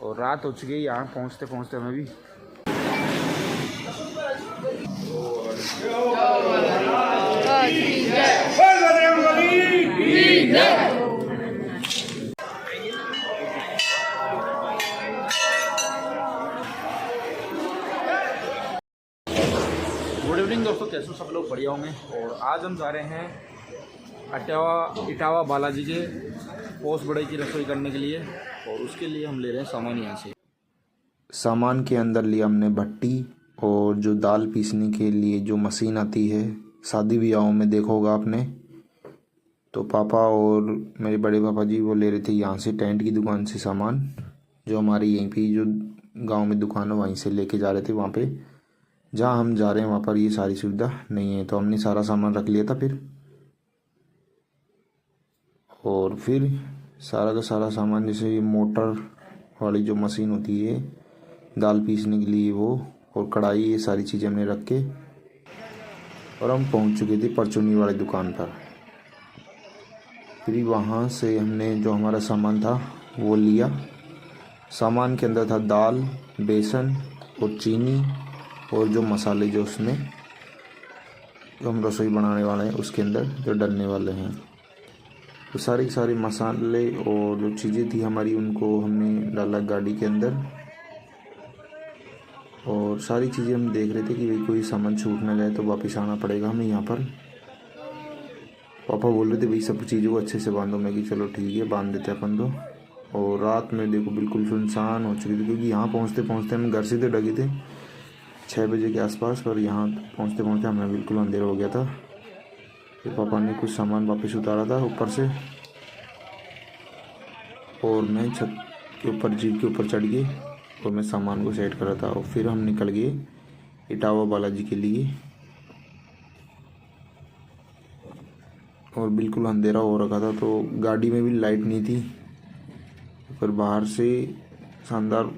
और रात हो चुकी है यहाँ पहुँचते पहुँचते हमें भी। गुड इवनिंग दोस्तों, कैसे हो सब लोग? बढ़िया होंगे। और आज हम जा रहे हैं इटावा बालाजी के पोस्ट बड़े की रसोई करने के लिए, और उसके लिए हम ले रहे हैं सामान यहाँ से। सामान के अंदर लिया हमने भट्टी और जो दाल पीसने के लिए जो मशीन आती है, शादी ब्याहों में देखा होगा आपने। तो पापा और मेरे बड़े पापा जी वो ले रहे थे यहाँ से टेंट की दुकान से सामान, जो हमारी यहीं पे जो गांव में दुकान है वहीं से लेके जा रहे थे। वहाँ पे जहाँ हम जा रहे हैं वहाँ पर ये सारी सुविधा नहीं है, तो हमने सारा सामान रख लिया था फिर। और फिर सारा का सारा सामान, जैसे ये मोटर वाली जो मशीन होती है दाल पीसने के लिए वो, और कढ़ाई, ये सारी चीज़ें हमने रख के और हम पहुंच चुके थे परचूनी वाली दुकान पर। फिर वहाँ से हमने जो हमारा सामान था वो लिया। सामान के अंदर था दाल, बेसन और चीनी, और जो मसाले जो उसमें जो हम रसोई बनाने वाले हैं उसके अंदर जो डलने वाले हैं, तो सारे मसाले और जो चीज़ें थी हमारी उनको हमने डाला गाड़ी के अंदर। और सारी चीज़ें हम देख रहे थे कि भाई कोई सामान छूट ना जाए, तो वापस आना पड़ेगा हमें यहाँ पर। पापा बोल रहे थे भाई सब चीज़ों को अच्छे से बांधो। मैं कि चलो ठीक है बांध देते अपन तो। और रात में देखो बिल्कुल सुनसान हो चुकी थी, क्योंकि यहाँ पहुँचते पहुँचते हम घर से तो डगे थे 6 बजे के आसपास, पर यहाँ पहुँचते पहुँचते हमें बिल्कुल अंधेरा हो गया था। फिर पापा ने कुछ सामान वापस उतारा था ऊपर से, और मैं छत के ऊपर जीप के ऊपर चढ़ गए और मैं सामान को सेट कर रहा था। और फिर हम निकल गए इटावा बालाजी के लिए। और बिल्कुल अंधेरा हो रखा था, तो गाड़ी में भी लाइट नहीं थी, पर बाहर से शानदार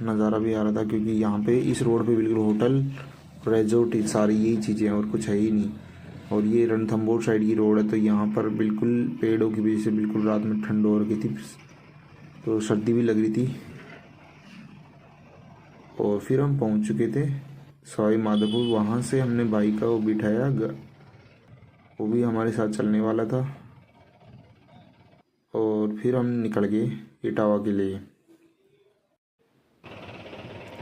नज़ारा भी आ रहा था, क्योंकि यहाँ पे इस रोड पे बिल्कुल होटल, रिजोर्ट, सारी यही चीज़ें हैं और कुछ है ही नहीं। और ये रणथंभौर साइड की रोड है, तो यहाँ पर बिल्कुल पेड़ों की वजह से बिल्कुल रात में ठंड हो रही थी, तो सर्दी भी लग रही थी। और फिर हम पहुँच चुके थे सवाई माधोपुर। वहाँ से हमने भाई का वो बिठाया, वो भी हमारे साथ चलने वाला था। और फिर हम निकल गए इटावा के लिए।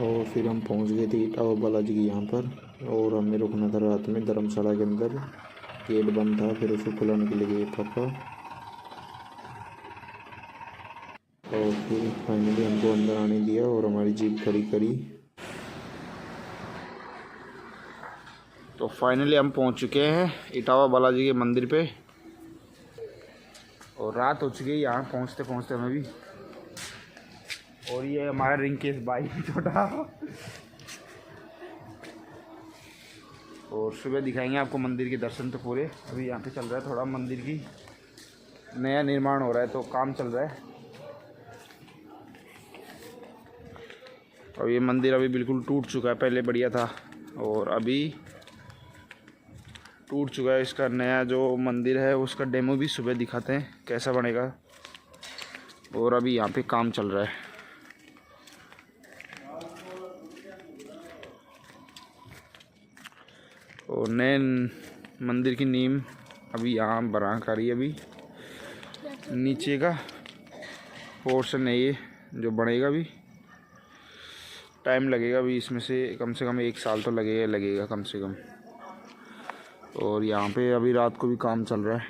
और फिर हम पहुंच गए थे इटावा बालाजी के यहाँ पर, और हमें रुकना था रात में धर्मशाला के अंदर। गेट बंद था, फिर उसको खुलाने के लिए गए पापा। और फिर फाइनली हमको अंदर आने दिया और हमारी जीप खड़ी करी। तो फाइनली हम पहुँच चुके हैं इटावा बालाजी के मंदिर पे, और रात हो चुकी है यहाँ पहुँचते पहुँचते हमें भी। और ये हमारा रिंकेश भाई छोटा, और सुबह दिखाएंगे आपको मंदिर के दर्शन तो पूरे। अभी यहाँ पे चल रहा है थोड़ा मंदिर की नया निर्माण हो रहा है, तो काम चल रहा है। और ये मंदिर अभी बिल्कुल टूट चुका है, पहले बढ़िया था और अभी टूट चुका है। इसका नया जो मंदिर है उसका डेमो भी सुबह दिखाते हैं कैसा बनेगा। और अभी यहाँ पे काम चल रहा है। और नए मंदिर की नींव अभी यहाँ बना कर रही है। अभी नीचे का पोर्शन है ये जो बनेगा, अभी टाइम लगेगा। अभी इसमें से कम 1 साल तो लगेगा कम से कम। और यहाँ पे अभी रात को भी काम चल रहा है।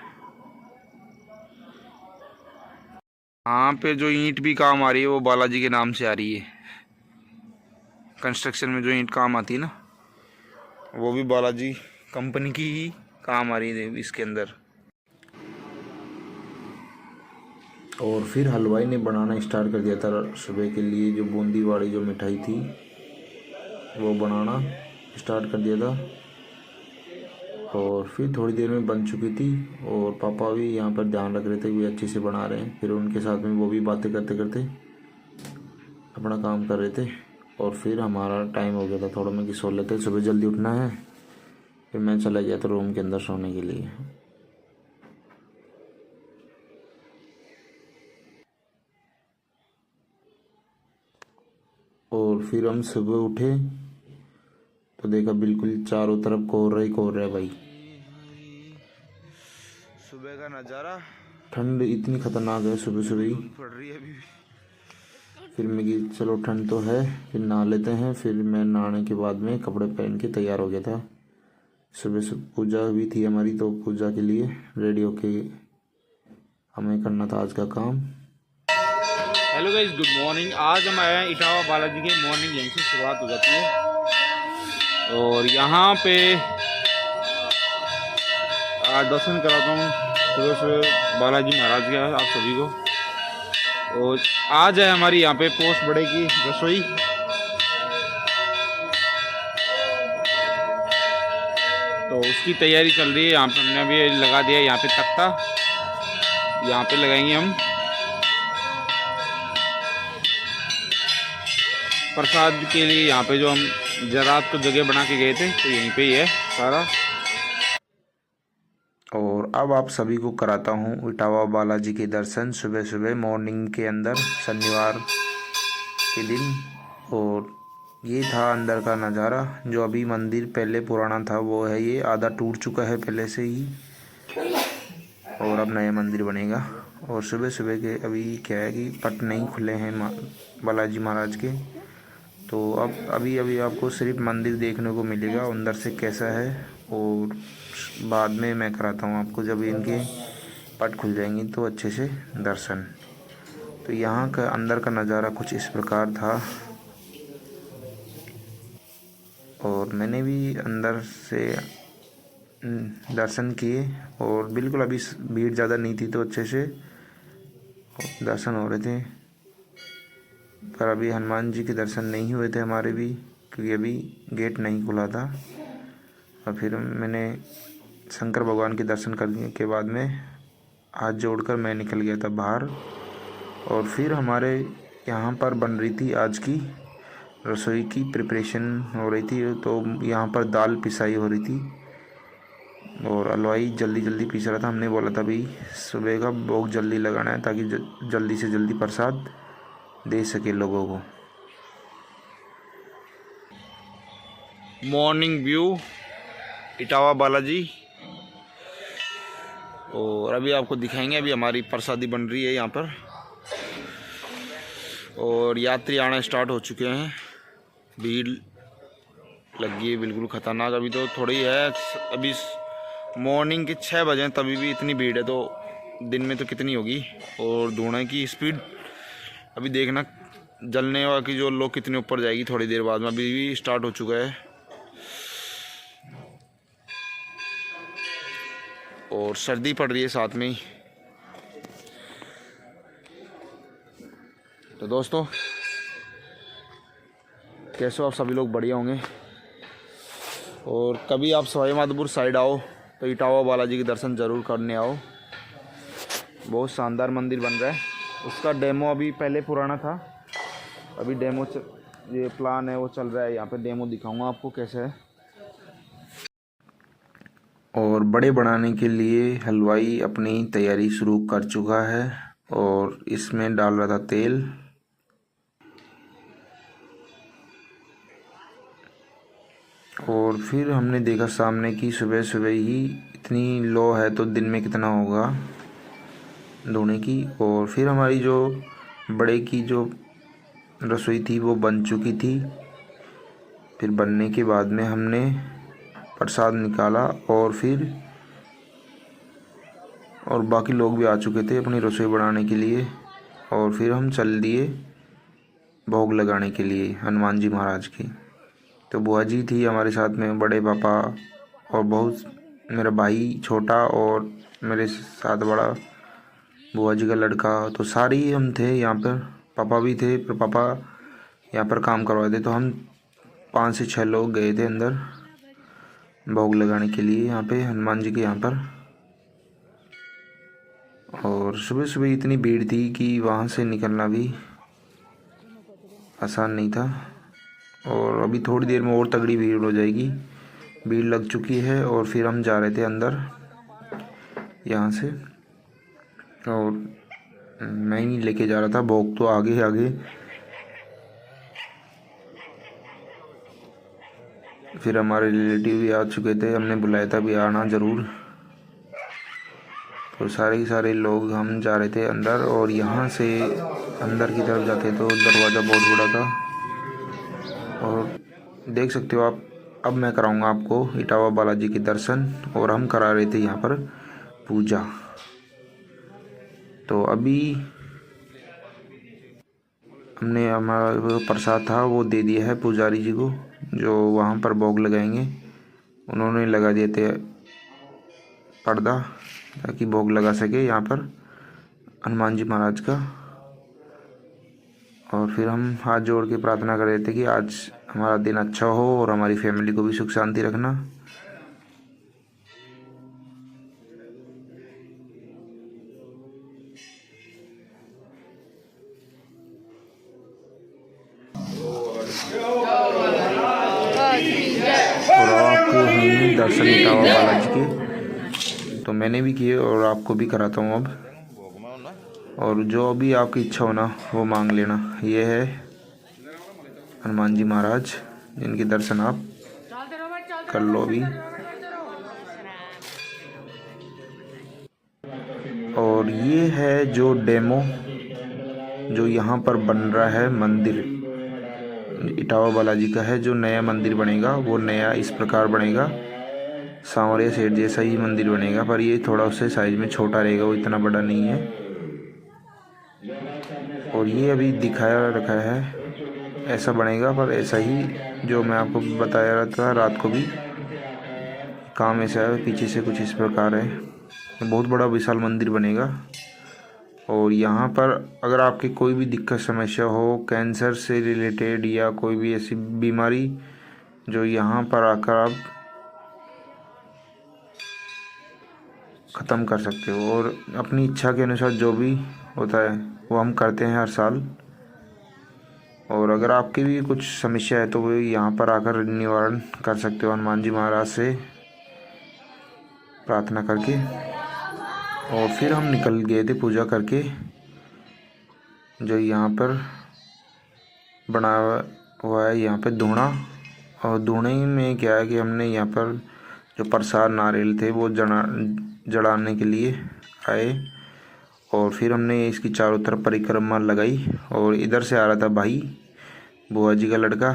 यहाँ पे जो ईंट भी काम आ रही है वो बालाजी के नाम से आ रही है। कंस्ट्रक्शन में जो ईंट काम आती है ना, वो भी बालाजी कंपनी की ही काम आ रही है इसके अंदर। और फिर हलवाई ने बनाना स्टार्ट कर दिया था सुबह के लिए। जो बूंदी वाली जो मिठाई थी वो बनाना स्टार्ट कर दिया था, और फिर थोड़ी देर में बन चुकी थी। और पापा भी यहाँ पर ध्यान रख रहे थे कि अच्छे से बना रहे हैं। फिर उनके साथ में वो भी बातें करते करते अपना काम कर रहे थे। और फिर हमारा टाइम हो गया था थोड़ा, में कि सो लेते, सुबह जल्दी उठना है। फिर मैं चला गया था रूम के अंदर सोने के लिए। और फिर हम सुबह उठे तो देखा बिल्कुल चारों तरफ कोहरा ही कोहरा है भाई। सुबह का नज़ारा, ठंड इतनी खतरनाक है सुबह सुबह ही। धूप पड़ रही है अभी। फिर मैं कि चलो ठंड तो है, फिर नहा लेते हैं। फिर मैं नहाने के बाद में कपड़े पहन के तैयार हो गया था। सुबह सुबह पूजा भी थी हमारी, तो पूजा के लिए रेडी होके हमें करना था आज का काम। Hello guys, good morning. आज हम आए हैं इटावा बालाजी के। मॉर्निंग यहीं से शुरुआत हो जाती है और यहाँ पे आज दर्शन कराता हूँ सुबह सुबह बालाजी महाराज के आप सभी को। और आज है हमारी यहाँ पे पोस्ट बड़े की रसोई। तो उसकी तैयारी चल रही है। यहाँ पे हमने अभी लगा दिया यहाँ पे तख्ता, यहाँ पे लगाएंगे हम प्रसाद के लिए। यहाँ पे जो हम रात को जगह बना के गए थे तो यहीं पे ही है सारा। और अब आप सभी को कराता हूँ इटावा बालाजी के दर्शन सुबह सुबह मॉर्निंग के अंदर, शनिवार के दिन। और ये था अंदर का नज़ारा। जो अभी मंदिर पहले पुराना था वो है, ये आधा टूट चुका है पहले से ही, और अब नया मंदिर बनेगा। और सुबह सुबह के अभी क्या है कि पट नहीं खुले हैं बालाजी महाराज के, तो अब अभी अभी आपको सिर्फ मंदिर देखने को मिलेगा अंदर से कैसा है। और बाद में मैं कराता हूँ आपको, जब इनके पट खुल जाएंगे तो अच्छे से दर्शन। तो यहाँ का अंदर का नज़ारा कुछ इस प्रकार था। और मैंने भी अंदर से दर्शन किए और बिल्कुल अभी भीड़ ज़्यादा नहीं थी तो अच्छे से दर्शन हो रहे थे। पर अभी हनुमान जी के दर्शन नहीं हुए थे हमारे भी, क्योंकि अभी गेट नहीं खुला था। और फिर मैंने शंकर भगवान के दर्शन करने के बाद में हाथ जोड़कर मैं निकल गया था बाहर। और फिर हमारे यहाँ पर बन रही थी आज की रसोई की प्रिपरेशन हो रही थी। तो यहाँ पर दाल पिसाई हो रही थी और हलवाई जल्दी जल्दी पीस रहा था। हमने बोला था भाई सुबह का भोग जल्दी लगाना है ताकि जल्दी से जल्दी प्रसाद दे सके लोगों को। Morning view Etawah Balaji. और अभी आपको दिखाएंगे, अभी हमारी प्रसादी बन रही है यहाँ पर और यात्री आना स्टार्ट हो चुके हैं। भीड़ लगी है बिल्कुल खतरनाक। अभी तो थोड़ी है, अभी मॉर्निंग के 6 बजे तभी भी इतनी भीड़ है, तो दिन में तो कितनी होगी। और धुएं की स्पीड अभी देखना, जलने वाला की जो लोग कितने ऊपर जाएगी थोड़ी देर बाद में। अभी भी स्टार्ट हो चुका है और सर्दी पड़ रही है साथ में ही। तो दोस्तों कैसे हो आप सभी लोग? बढ़िया होंगे। और कभी आप सवाई माधोपुर साइड आओ तो इटावा बालाजी के दर्शन ज़रूर करने आओ। बहुत शानदार मंदिर बन रहा है। उसका डेमो अभी पहले पुराना था, अभी डेमो ये प्लान है वो चल रहा है। यहाँ पे डेमो दिखाऊंगा आपको कैसे है। और बड़े बनाने के लिए हलवाई अपनी तैयारी शुरू कर चुका है और इसमें डाल रहा था तेल। और फिर हमने देखा सामने की सुबह सुबह ही इतनी लो है तो दिन में कितना होगा धोने की। और फिर हमारी जो बड़े की जो रसोई थी वो बन चुकी थी। फिर बनने के बाद में हमने प्रसाद निकाला और बाकी लोग भी आ चुके थे अपनी रसोई बनाने के लिए। और फिर हम चल दिए भोग लगाने के लिए हनुमान जी महाराज की। तो बुआ जी थी हमारे साथ में, बड़े पापा और बहुत मेरा भाई छोटा और मेरे साथ बड़ा बुआ जी का लड़का। तो सारे ही हम थे यहाँ पर। पापा भी थे पर पापा यहाँ पर काम करवाए थे। तो हम 5 से 6 लोग गए थे अंदर भोग लगाने के लिए यहाँ पे हनुमान जी के यहाँ पर। और सुबह सुबह इतनी भीड़ थी कि वहाँ से निकलना भी आसान नहीं था। और अभी थोड़ी देर में और तगड़ी भीड़ हो जाएगी। भीड़ लग चुकी है और फिर हम जा रहे थे अंदर यहाँ से। और मैं ही लेके जा रहा था भोग, तो आगे आगे फिर हमारे रिलेटिव भी आ चुके थे, हमने बुलाया था भी आना ज़रूर। तो सारे के सारे लोग हम जा रहे थे अंदर, और यहाँ से अंदर की तरफ जाते तो दरवाज़ा बहुत बड़ा था, और देख सकते हो आप। अब मैं कराऊंगा आपको इटावा बालाजी के दर्शन, और हम करा रहे थे यहाँ पर पूजा। तो अभी हमने हमारा जो प्रसाद था वो दे दिया है पुजारी जी को, जो वहाँ पर भोग लगाएंगे। उन्होंने लगा दिए थे पर्दा, ताकि भोग लगा सके यहाँ पर हनुमान जी महाराज का। और फिर हम हाथ जोड़ के प्रार्थना कर रहे थे कि आज हमारा दिन अच्छा हो और हमारी फैमिली को भी सुख शांति रखना। और आपको हमने दर्शन इटावा बालाजी के तो मैंने भी किए, और आपको भी कराता हूँ अब। और जो भी आपकी इच्छा हो ना वो मांग लेना। ये है हनुमान जी महाराज, जिनके दर्शन आप कर लो अभी। और ये है जो डेमो जो यहाँ पर बन रहा है मंदिर, इटावा बालाजी का है। जो नया मंदिर बनेगा वो नया इस प्रकार बनेगा, सांवरिया सेठ जैसा ही मंदिर बनेगा, पर ये थोड़ा उससे साइज में छोटा रहेगा, वो इतना बड़ा नहीं है। और ये अभी दिखाया रखा है ऐसा बनेगा, पर ऐसा ही जो मैं आपको बताया रहा था रात को भी, काम ऐसा है। पीछे से कुछ इस प्रकार है, बहुत बड़ा विशाल मंदिर बनेगा। और यहाँ पर अगर आपकी कोई भी दिक्कत समस्या हो, कैंसर से रिलेटेड या कोई भी ऐसी बीमारी, जो यहाँ पर आकर आप ख़त्म कर सकते हो। और अपनी इच्छा के अनुसार जो भी होता है वो हम करते हैं हर साल। और अगर आपकी भी कुछ समस्या है तो वो यहाँ पर आकर निवारण कर सकते हो हनुमान जी महाराज से प्रार्थना करके। और फिर हम निकल गए थे पूजा करके, जो यहाँ पर बना हुआ है यहाँ पे धूना। और धूने में क्या है कि हमने यहाँ पर जो प्रसाद नारियल थे वो जड़ाने के लिए आए। और फिर हमने इसकी चारों तरफ परिक्रमा लगाई। और इधर से आ रहा था भाई, बुआ जी का लड़का,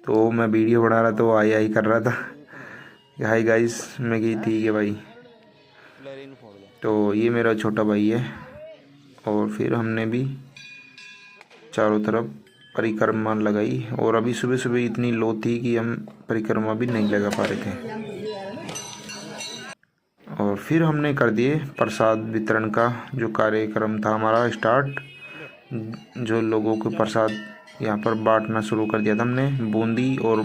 तो मैं वीडियो बना रहा था, वो आई कर रहा था, हाय गाइस। मैं कही ठीक है भाई। तो ये मेरा छोटा भाई है। और फिर हमने भी चारों तरफ परिक्रमा लगाई। और अभी सुबह सुबह इतनी लो थी कि हम परिक्रमा भी नहीं लगा पा रहे थे। और फिर हमने कर दिए प्रसाद वितरण का जो कार्यक्रम था हमारा स्टार्ट। जो लोगों को प्रसाद यहाँ पर बांटना शुरू कर दिया था हमने। बूंदी और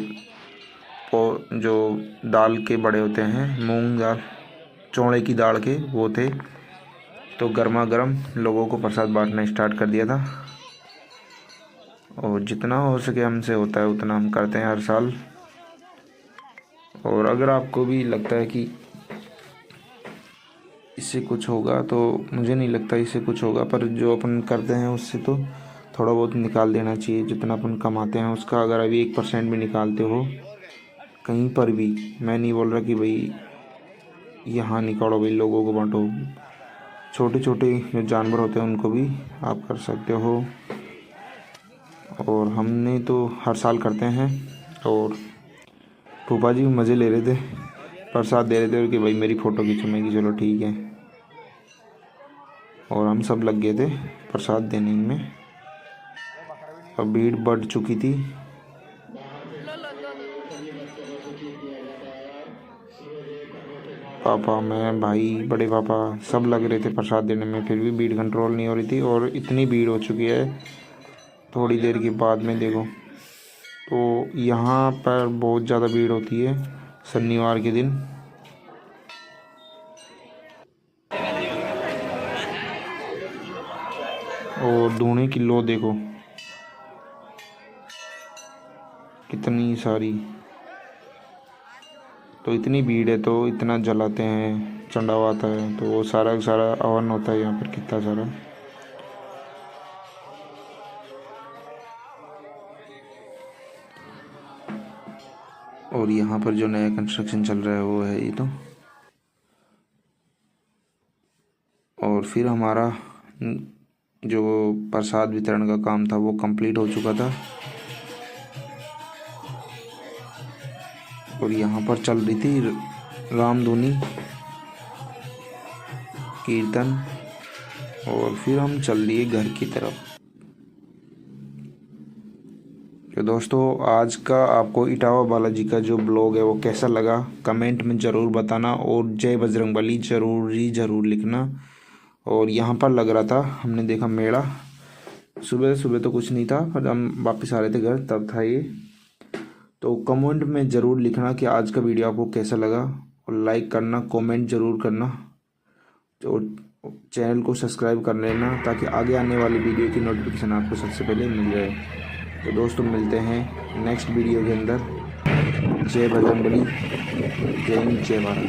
जो दाल के बड़े होते हैं, मूंग दाल, चौड़े की दाल के, वो थे। तो गर्मा गर्म लोगों को प्रसाद बांटना स्टार्ट कर दिया था। और जितना हो सके हमसे होता है उतना हम करते हैं हर साल। और अगर आपको भी लगता है कि इससे कुछ होगा, तो मुझे नहीं लगता इससे कुछ होगा, पर जो अपन करते हैं उससे तो थोड़ा बहुत निकाल देना चाहिए। जितना अपन कमाते हैं उसका अगर अभी 1% भी निकालते हो कहीं पर भी, मैं नहीं बोल रहा कि भाई यहाँ निकालो भाई, लोगों को बांटो। छोटे छोटे जो जानवर होते हैं उनको भी आप कर सकते हो। और हमने तो हर साल करते हैं। और फूफा जी मज़े ले रहे थे, प्रसाद दे रहे थे कि भाई मेरी फ़ोटो खींचो। मैं कि चलो ठीक है। और हम सब लग गए थे प्रसाद देने में। और भीड़ बढ़ चुकी थी। पापा, मैं, भाई, बड़े पापा सब लग रहे थे प्रसाद देने में, फिर भी भीड़ कंट्रोल नहीं हो रही थी। और इतनी भीड़ हो चुकी है थोड़ी देर के बाद में देखो। तो यहाँ पर बहुत ज़्यादा भीड़ होती है शनिवार के दिन। और धुएं की लो देखो कितनी सारी। तो इतनी भीड़ है तो इतना जलाते हैं, चंडावा आता है, तो वो सारा का सारा हवन होता है यहाँ पर कितना सारा। और यहाँ पर जो नया कंस्ट्रक्शन चल रहा है वो है ये तो। और फिर हमारा जो प्रसाद वितरण का काम था वो कंप्लीट हो चुका था। और यहाँ पर चल रही थी रामधुनी कीर्तन। और फिर हम चल दिए घर की तरफ। तो दोस्तों आज का आपको इटावा बालाजी का जो ब्लॉग है वो कैसा लगा कमेंट में ज़रूर बताना। और जय बजरंगबली ज़रूर लिखना। और यहाँ पर लग रहा था, हमने देखा मेला। सुबह सुबह तो कुछ नहीं था, पर हम वापस आ रहे थे घर तब था ये। तो कमेंट में ज़रूर लिखना कि आज का वीडियो आपको कैसा लगा। और लाइक करना, कमेंट ज़रूर करना। तो चैनल को सब्सक्राइब कर लेना ताकि आगे आने वाली वीडियो की नोटिफिकेशन आपको सबसे पहले मिल जाए। तो दोस्तों मिलते हैं नेक्स्ट वीडियो के अंदर। जय बजरंगबली, जय हिंद, जय भारत।